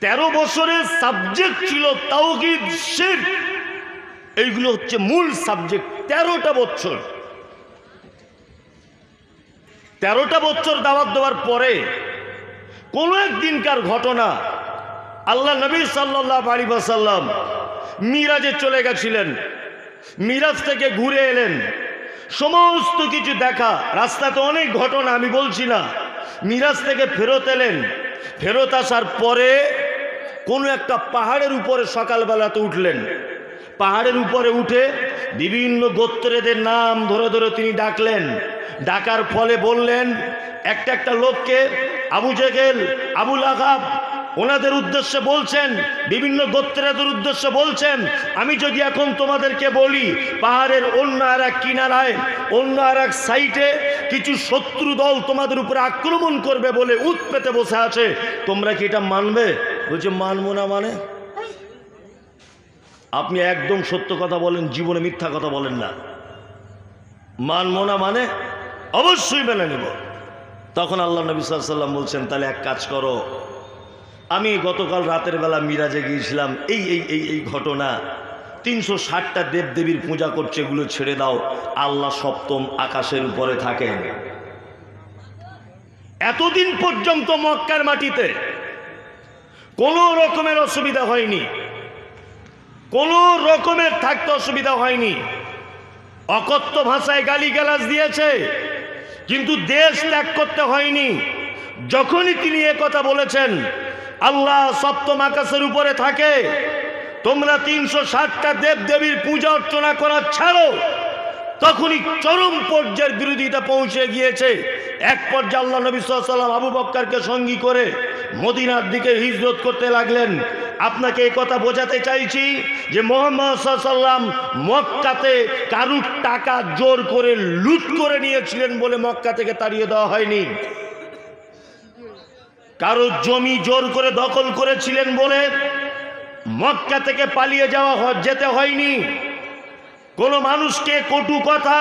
13 বছরের সাবজেক্ট ছিল তাওহীদ, শিরক, এইগুলো হচ্ছে মূল সাবজেক্ট। 13টা বছর 13টা বছর দাওয়াত দেওয়ার পরে কোন একদিনকার ঘটনা, আল্লাহ নবী সাল্লাল্লাহু আলাইহি ওয়াসাল্লাম মিরাজে চলে গেছিলেন। মিরাজ থেকে ঘুরে এলেন, সমস্ত কিছু দেখা, রাস্তাতে অনেক ঘটনা আমি বলছি না। মিরাজ থেকে ফেরত এলেন, ফেরত আসার পরে কোনো একটা পাহাড়ের উপরে সকালবেলাতে উঠলেন। পাহাড়ের উপরে উঠে বিভিন্ন গোত্রেদের নাম ধরে ধরে তিনি ডাকলেন। ডাকার ফলে বললেন, একটা একটা লোককে, আবু জেহেল, আবু লাহাব, ওনাদের উদ্দেশ্যে বলছেন, বিভিন্ন গোত্রেদের উদ্দেশ্যে বলছেন, আমি যদি এখন তোমাদেরকে বলি পাহাড়ের অন্য আর এক কিনারায়, অন্য আর এক সাইটে কিছু শত্রু দল তোমাদের উপরে আক্রমণ করবে বলে উৎ পেতে বসে আছে, তোমরা কি এটা মানবে? বলছে মানবো না মানে? আপনি একদম সত্য কথা বলেন, জীবনে মিথ্যা কথা বলেন না। মানবো না মানে অবশ্যই মেনে নেব। তখন আল্লাহ নবী সাল্লাল্লাহু আলাইহি ওয়াসাল্লাম বলছেন, তাহলে এক কাজ করো, আমি গতকাল রাতের বেলা মিরাজে গিয়েছিলাম, এই এই এই এই ঘটনা, 360টা দেবদেবীর পূজা করছে, এগুলো ছেড়ে দাও, আল্লাহ সপ্তম আকাশের উপরে থাকেন। এতদিন পর্যন্ত মক্কার মাটিতে কোনো রকমের অসুবিধা হয়নি, কোনো রকমের থাকতে অসুবিধা হয়নি। অকথ্য ভাষায় গালিগালাজ দিয়েছে, কিন্তু দেশ ত্যাগ করতে হয়নি। যখনই তিনি কথা বলেছেন আল্লাহ সপ্তম আকাশের উপরে থাকে, তোমরা 360টা দেবদেবীর পূজা অর্চনা করা ছাড়ো, তখনই চরম পর্যায়ের বিরোধিতা পৌঁছে গিয়েছে। এক পর্যায়ে আল্লাহ নবী সাল্লাল্লাহু আলাইহি ওয়াসাল্লাম আবু বকরকে সঙ্গী করে মদিনার দিকে হিজরত করতে লাগলেন। আপনাকে এই কথা বোঝাতে চাইছি যে মুহাম্মদ সাল্লাল্লাহু আলাইহি ওয়াসাল্লাম মক্কাতে কারুর টাকা জোর করে লুট করে নিয়েছিলেন বলে মক্কা থেকে তাড়িয়ে দেওয়া হয়নি। কারো জমি জোর করে দখল করেছিলেন বলে মক্কা থেকে পালিয়ে যেতে হয়নি। কোন মানুষকে কটু কথা,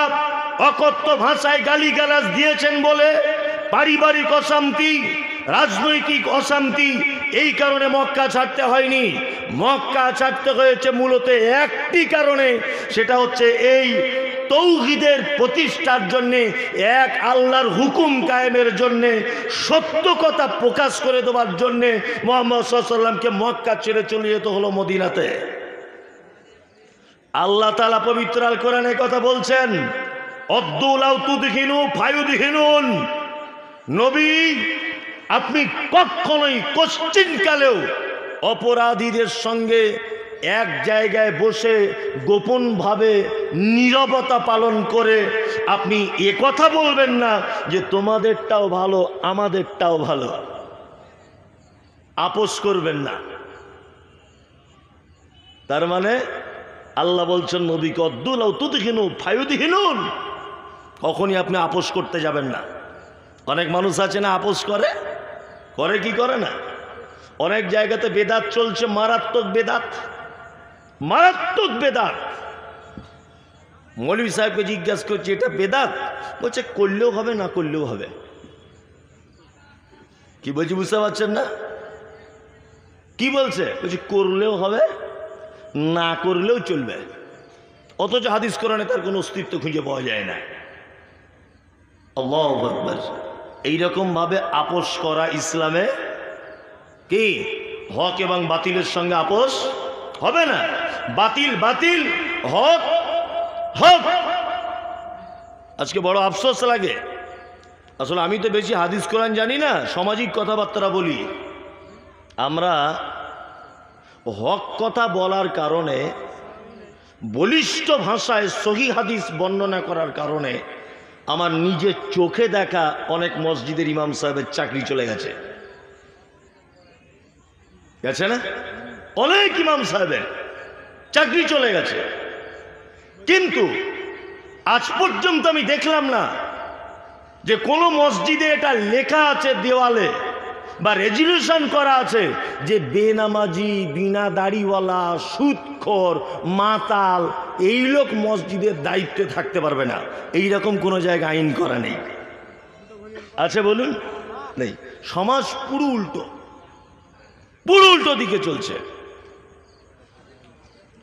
অকথ্য ভাষায় গালিগালাজ দিয়েছেন বলে পারিবারিক অশান্তি, রাজনৈতিক অশান্তি, এই কারণে মক্কা ছাড়তে হয়নি। মক্কা ছাড়তে হয়েছে মূলত একটি কারণে, সেটা হচ্ছে এই তৌহিদের প্রতিষ্ঠার জন্যে, এক আল্লাহর হুকুম কায়েমের জন্যে, সত্য কথা প্রকাশ করে দেওয়ার জন্যে মুহাম্মদ সাল্লাল্লাহু আলাইহি ওয়াসাল্লামকে মক্কা ছেড়ে চলে যেতে হলো মদিনাতে। আল্লাহ তাআলা পবিত্র আল কোরআনে কথা বলছেন, অদ্দু লাউ তুদহিনু ফায়ুদহিনুন। নবী, আপনি কখনোই কোশ্চিনকালেও অপরাধীদের সঙ্গে এক জায়গায় বসে গোপনভাবে নীরবতা পালন করে আপনি কথা বলবেন না যে তোমাদেরটাও ভালো আমাদেরটাও ভালো, আপোষ করবেন না। তার মানে আল্লাহ বলছেন নবীকে অদ্দু লাউ তুদহিনু ফায়ুদহিনুন, কখনই আপনি আপোষ করতে যাবেন না। অনেক মানুষ আছে না আপোষ করে, করে কি করে না? অনেক জায়গাতে বেদাত চলছে, মারাত্মক বেদাত, মারাত্মক বেদাত। মৌলভী সাহেবকে জিজ্ঞাসা করছি এটা বেদাত, বলছে করলেও হবে না করলেও হবে। কি বলছি বুঝতে পারছেন না? কি বলছে? বলছি করলেও হবে না করলেও চলবে, অথচ হাদিস কোরআনে তার কোনো অস্তিত্ব খুঁজে পাওয়া যায় না। আল্লাহু আকবার। এইরকম ভাবে আপোষ করা ইসলামে কি হক এবং বাতিলের সঙ্গে আপোষ হবে না। বাতিল বাতিল, হক হক। আজকে বড় আফসোস লাগে, আসলে আমি তো বেশি হাদিস কোরআন জানি না, সামাজিক কথাবার্তা বলি। আমরা হক কথা বলার কারণে, বলিষ্ঠ ভাষায় সহি হাদিস বর্ণনা করার কারণে আমার নিজের চোখে দেখা অনেক মসজিদের ইমাম সাহেবের চাকরি চলে গেছে, গেছে না? অনেক ইমাম সাহেবের চাকরি চলে গেছে। কিন্তু আজ পর্যন্ত আমি দেখলাম না যে কোনো মসজিদে এটা লেখা আছে দেওয়ালে বা রেজুলেশন করা আছে যে বেনামাজি, বিনা দাড়িওয়ালা, সুদখোর, মাতাল এই লোক মসজিদের দায়িত্বে থাকতে পারবে না, এইরকম কোনো জায়গায় আইন করা নেই। আছে বলুন? নেই। সমাজ পুরো উল্টো, পুরো উল্টো দিকে চলছে।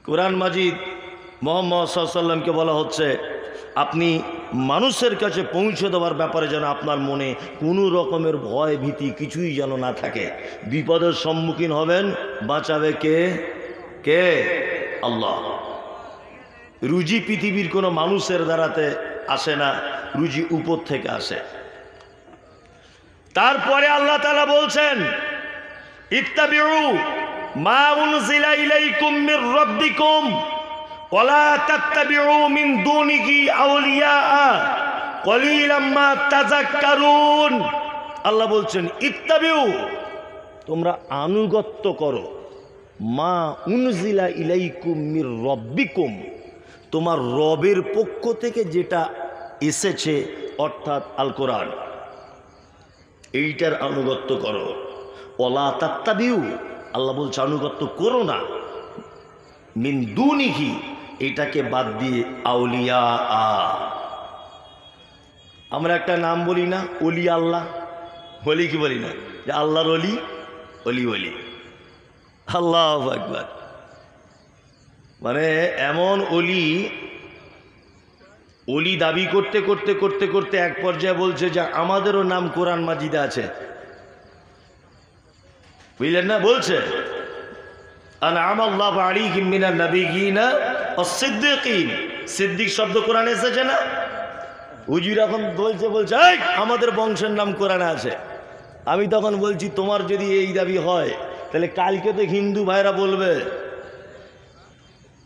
কোরআন মাজিদ মুহাম্মদ সাল্লাল্লাহু আলাইহি ওয়াসাল্লামকে বলা হচ্ছে আপনি মানুষের কাছে পৌঁছে দেওয়ার ব্যাপারে যেন আপনার মনে কোনো রকমের ভয় ভীতি কিছুই যেন না থাকে। বিপদের সম্মুখীন হবেন, বাঁচাবে কে? কে? আল্লাহ। রুজি পৃথিবীর কোনো মানুষের দ্বারাতে আসে না, রুজি উপর থেকে আসে। তারপরে আল্লাহ তাআলা বলছেন ইত্তাবিউ মা উনজিলা ইলাইকুম মির রাব্বিকুম ওয়ালা তাত্তাবিউ মিন দুনিহি আউলিয়া কলিলাম মা তাযাক্কারুন। আল্লাহ বলছেন ইত্তাবিউ, তোমরা আনুগত্য করো, মা উনজিলা ইলাইকুম মির রাব্বিকুম, তোমার রবের পক্ষ থেকে যেটা এসেছে অর্থাৎ আল কোরআন, এইটার আনুগত্য করো। ওয়ালা তাত্তাবিউ, আল্লাহ বলছে আনুগত্য করো না, মিন দুনিহি, এটাকে বাদ দিয়ে আউলিয়া। আমরা একটা নাম বলি না, অলি আল্লাহ, বলি কি বলি না যে আল্লাহর অলি, অলি অলি। আল্লাহু আকবার। মানে এমন অলি, অলি দাবি করতে করতে করতে করতে এক পর্যায়ে বলছে যে আমাদেরও নাম কোরআন মাজিদে আছে, বুঝলেন না? বলছে আনআমাল্লাহু আলাইহিম মিনান নাবিয়্যিনা ওয়াস-সিদ্দীকিন, সিদ্দিক শব্দ কোরআনে এসেছে না? হুজুর এখন বলছে এই আমাদের বংশের নাম কোরআনে আছে। আমি তখন বলছি তোমার যদি এই দাবি হয় তাহলে কালকে তো হিন্দু ভাইরা বলবে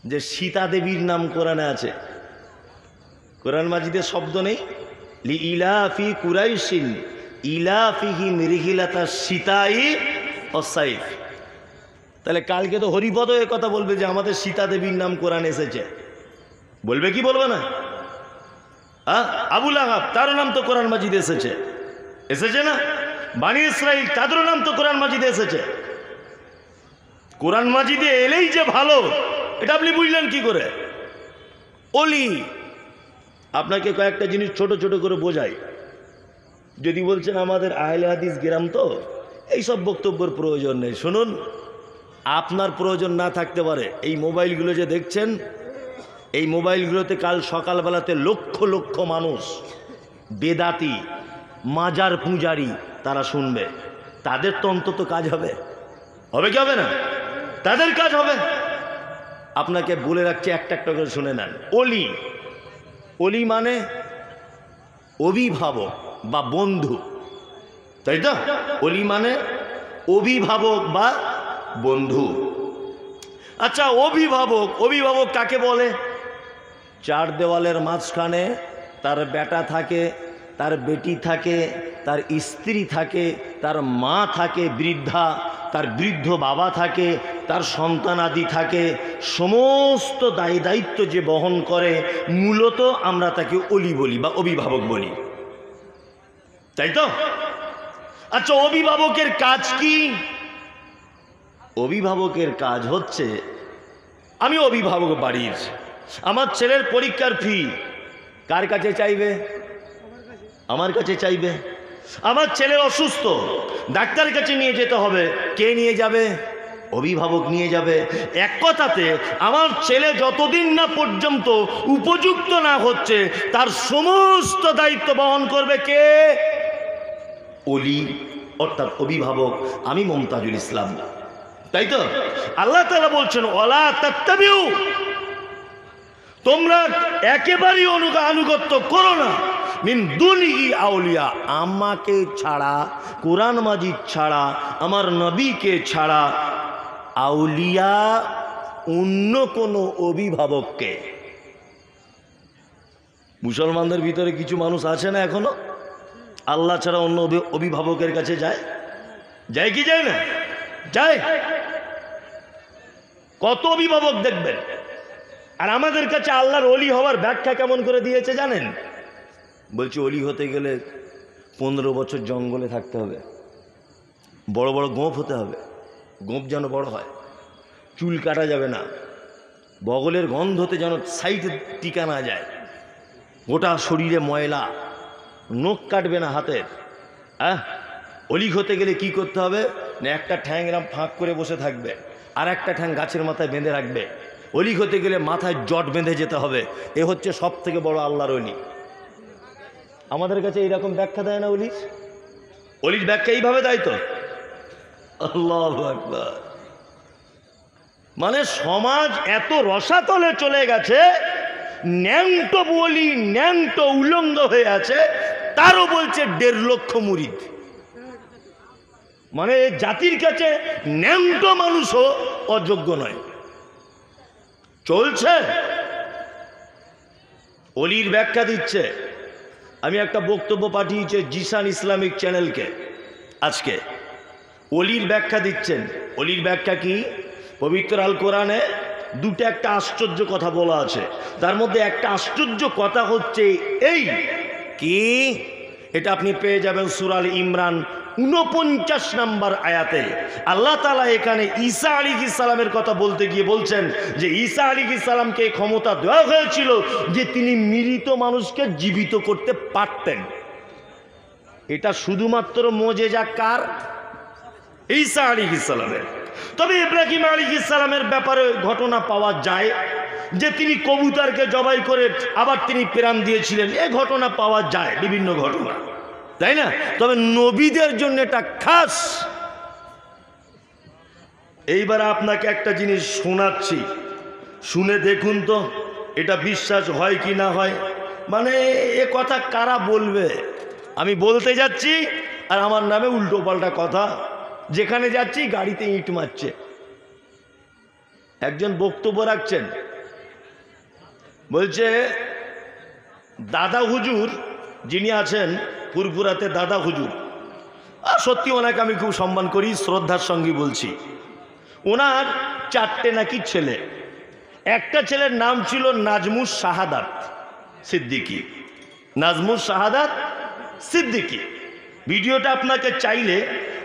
যে সীতা দেবীর নাম কোরআনে আছে। কোরআন মাজিদের শব্দ নেই, লি ইলাফি কুরাইশিন ইলাফিহিম রিহিলাতা সীতাই ওয়াস-সাইফ। তাহলে কালকে তো হরিপদ এ কথা বলবে যে আমাদের সীতা দেবীর নাম কোরআন এসেছে, বলবে কি বলবে না? আবু লাহাব তার নাম তো কোরআন মাজিদে এসেছে, এসেছে না? বানি ইসরাইল তাদের নাম তো কোরআন মাজিদে এসেছে। কোরআন মাজিদে এলেই যে ভালো, এটা আপনি বুঝলেন কি করে? অলি। আপনাকে কয়েকটা জিনিস ছোট ছোট করে বোঝাই। যদি বলছেন আমাদের আহলে হাদিস গ্রাম, তো এইসব বক্তব্যের প্রয়োজন নেই। শুনুন, আপনার প্রয়োজন না থাকতে পারে। এই মোবাইলগুলো যে দেখছেন, এই মোবাইলগুলোতে কাল সকালবেলাতে লক্ষ লক্ষ মানুষ বেদাতি মাজার পূজারি তারা শুনবে, তাদের তো অন্তত কাজ হবে, হবে কি হবে না? তাদের কাজ হবে। আপনাকে বলে রাখছি, একটা একটা করে শুনে নেন। অলি, অলি মানে অভিভাবক বা বন্ধু, তাই তো? অলি মানে অভিভাবক বা বন্ধু। আচ্ছা, অভিভাবক, অভিভাবক কাকে বলে? চার দেওয়ালের মাঝখানে তার বেটা থাকে, তার বেটি থাকে, তার স্ত্রী থাকে, তার মা থাকে বৃদ্ধা, তার বৃদ্ধ বাবা থাকে, তার সন্তানাদি থাকে, সমস্ত দায় দায়িত্ব যে বহন করে, মূলত আমরা তাকে অলি বলি বা অভিভাবক বলি, তাই তো? আচ্ছা, অভিভাবকের কাজ কি? অভিভাবকের কাজ হচ্ছে, আমি অভিভাবক বাড়ির, আমার ছেলের পরীক্ষার ফি কার কাছে চাইবে? আমার কাছে চাইবে। আমার ছেলে অসুস্থ, ডাক্তারের কাছে নিয়ে যেতে হবে, কে নিয়ে যাবে? অভিভাবক নিয়ে যাবে। এক কথাতে আমার ছেলে যতদিন না পর্যন্ত উপযুক্ত না হচ্ছে, তার সমস্ত দায়িত্ব বহন করবে কে? অলি, অর্থাৎ অভিভাবক। আমি মমতাজুল ইসলাম, তাই তো? আল্লাহ তাআলা বলছেন ওয়ালা তাত্তাবিউ, তোমরা একেবারেই আনুগত্য করো না, মিন দুনিহি আউলিয়া, আমাকে ছাড়া, কোরআন মাজিদ ছাড়া, আমার নবীকে ছাড়া আউলিয়া অন্য কোনো অভিভাবককে। মুসলমানদের ভিতরে কিছু মানুষ আছে না এখনো আল্লাহ ছাড়া অন্য অভিভাবকের কাছে যায়? যায় কি যায় না? যায়। কত অভিভাবক দেখবেন। আর আমাদের কাছে আল্লাহর অলি হওয়ার ব্যাখ্যা কেমন করে দিয়েছে জানেন? বলছে অলি হতে গেলে 15 বছর জঙ্গলে থাকতে হবে, বড় বড় গোঁফ হতে হবে, গোঁফ যেন বড় হয়, চুল কাটা যাবে না, বগলের গন্ধতে যেন সাইডে টিকা না যায়, গোটা শরীরে ময়লা, নখ কাটবে না হাতের। অলি হতে গেলে কি করতে হবে? না একটা ঠ্যাং এরম ফাঁক করে বসে থাকবে, আর একটা ঠ্যাং গাছের মাথায় বেঁধে রাখবে। অলি হতে গেলে মাথায় জট বেঁধে যেতে হবে। এ হচ্ছে সব থেকে বড় আল্লাহর অলি। আমাদের কাছে এইরকম ব্যাখ্যা দেয় না অলির? অলির ব্যাখ্যা এইভাবে দেয় তো। আল্লাহু আকবার। মানে সমাজ এত রসাতলে চলে গেছে, ন্যাংটো বলি ন্যাংটো উলঙ্গ হয়ে আছে, তারও বলছে 1.5 লক্ষ মুরিদ। মানে জাতির কাছে ন্যাংটো মানুষও অযোগ্য নয়। চলছে অলির ব্যাখ্যা দিচ্ছে। আমি একটা বক্তব্য পাঠিয়েছি জিসান ইসলামিক চ্যানেলকে আজকে। অলির ব্যাখ্যা দিচ্ছেন। অলির ব্যাখ্যা কি? পবিত্র আল কোরআনে দুটো একটা আশ্চর্য কথা বলা আছে, তার মধ্যে একটা আশ্চর্য কথা হচ্ছে এই কি, এটা আপনি পেয়ে যাবেন সূরা আল ইমরান 49 নম্বর আয়াতে। আল্লাহ তাআলা এখানে ঈসা আলাইহিস সালামের কথা বলতে গিয়ে বলছেন যে ঈসা আলাইহিস সালামকে ক্ষমতা দেওয়া হয়েছিল যে তিনি মৃত মানুষকে জীবিত করতে পারতেন। এটা শুধুমাত্র মুজিজা কার? ঈসা আলাইহিস সালামের। তবে ইব্রাহিম আলাইহিস সালামের ব্যাপারে ঘটনা পাওয়া যায় যে তিনি কবুতরকে জবাই করে আবার তিনি প্রাণ দিয়েছিলেন, এই ঘটনা পাওয়া যায়, বিভিন্ন ঘটনা, তাই না? তবে নবীদের জন্য এটা খাস। এইবার আপনাকে একটা জিনিস শোনাচ্ছি, শুনে দেখুন তো এটা বিশ্বাস হয় কি না হয়। মানে এ কথা কারা বলবে? আমি বলতে যাচ্ছি আর আমার নামে উল্টো পাল্টা কথা, যেখানে যাচ্ছি গাড়িতে ইট মারছে। একজন বক্তব্য রাখছেন, বলছে দাদা হুজুর যিনি আছেন ফুরফুরাতে, দাদা হুজুর, আর সত্যি ওনাকে আমি খুব সম্মান করি, শ্রদ্ধার সঙ্গে বলছি। ওনার 4টে নাকি ছেলে। একটা ছেলের নাম ছিল নাজমুস শাহাদাত সিদ্দিকী। নাজমুস শাহাদাত সিদ্দিকী। ভিডিওটা আপনাকে চাইলে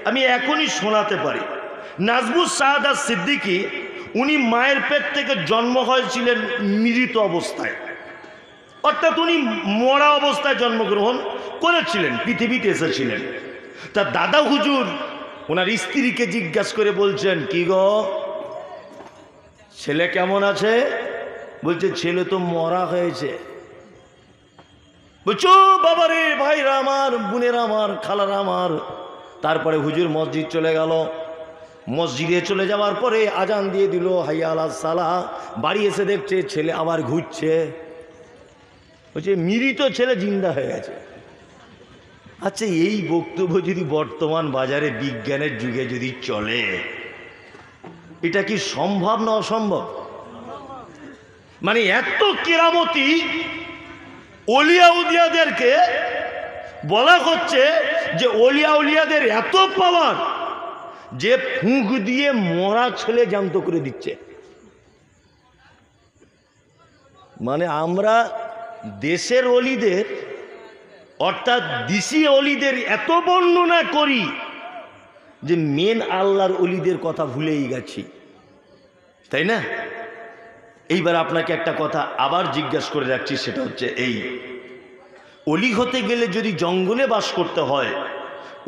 আমি এখনই শোনাতে পারি। নাজমুস শাহাদাত সিদ্দিকী উনি মায়ের পেট থেকে জন্ম হয়েছিলেন মৃত অবস্থায়, অর্থাৎ উনি মরা অবস্থায় জন্মগ্রহণ করেছিলেন, পৃথিবীতে এসেছিলেন। তার দাদা হুজুর ওনার স্ত্রীকে জিজ্ঞাসা করে বলছেন, কি গো ছেলে কেমন আছে? বলছে ছেলে তো মরা হয়েছে। বলছো বাবারে, ভাইরা আমার, বোনেরা আমার, খালারা আমার। তারপরে হুজুর মসজিদ চলে গেল। মসজিদে চলে যাওয়ার পরে আজান দিয়ে দিল, হাইয়া আলাস সালাহ। বাড়ি এসে দেখছে ছেলে আবার ঘুরছে। বলছে মৃত ছেলে জিন্দা হয়ে গেছে। আচ্ছা, এই বক্তব্য যদি বর্তমান বাজারে বিজ্ঞানের যুগে যদি চলে, এটা কি সম্ভব না অসম্ভব? মানে এত কেরামতি ওলিয়া উলিয়াদেরকে বলা হচ্ছে যে ওলিয়া উলিয়াদের এত পাওয়ার যে ফুঁক দিয়ে মরা ছেলে জ্যান্ত করে দিচ্ছে। মানে আমরা দেশের অলিদের অর্থাৎ দিশি অলিদের এত বর্ণনা করি যে মেন আল্লাহর অলিদের কথা ভুলেই গেছি, তাই না? এইবার আপনাকে একটা কথা আবার জিজ্ঞাসা করে রাখছি, সেটা হচ্ছে এই, অলি হতে গেলে যদি জঙ্গলে বাস করতে হয়,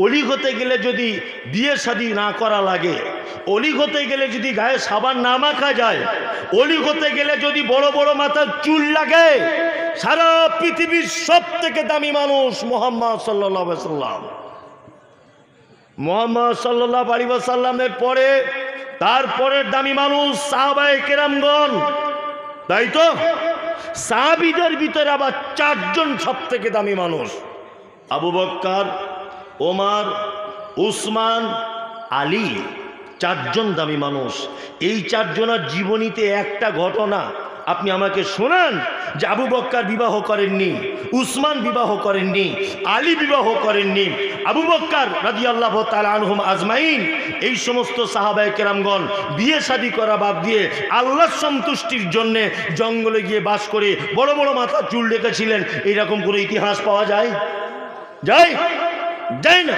অলি হতে গেলে যদি বিয়ে শাদী না করা লাগে, অলি হতে গেলে যদি গায়ে সাবান না মাখা যায়, অলি হতে গেলে যদি বড় বড় মাথার চুল লাগে, সারা পৃথিবীর সব থেকে দামি মানুষ মুহাম্মদ সাল্লাল্লাহু আলাইহি ওয়াসাল্লাম, মুহাম্মদ সাল্লাল্লাহু আলাইহি ওয়াসাল্লামের পরে তারপরের দামি মানুষ সাহাবায়ে কেরামগণ, তাই তো? সাহাবীদের ভিতরে আবার 4 জন সব থেকে দামি মানুষ, আবু বকর, ওমর, উসমান, আলী, 4 জন দামি মানুষ। এই 4 জনের জীবনীতে একটা ঘটনা আপনি আমাকে শোনান যে আবু বকর বিবাহ করেননি, উসমান বিবাহ করেননি, আলী বিবাহ করেননি, আবু বকর রাদিয়াল্লাহু তাআলা আনহুম আজমাইন, এই সমস্ত সাহাবায়ে কেরামগণ বিয়ে শাদী করা বাদ দিয়ে আল্লাহর সন্তুষ্টির জন্য জঙ্গলে গিয়ে বাস করে বড় বড় মাথা চুল রেখেছিলেন। এইরকম কোনো ইতিহাস পাওয়া যায়? যায় না।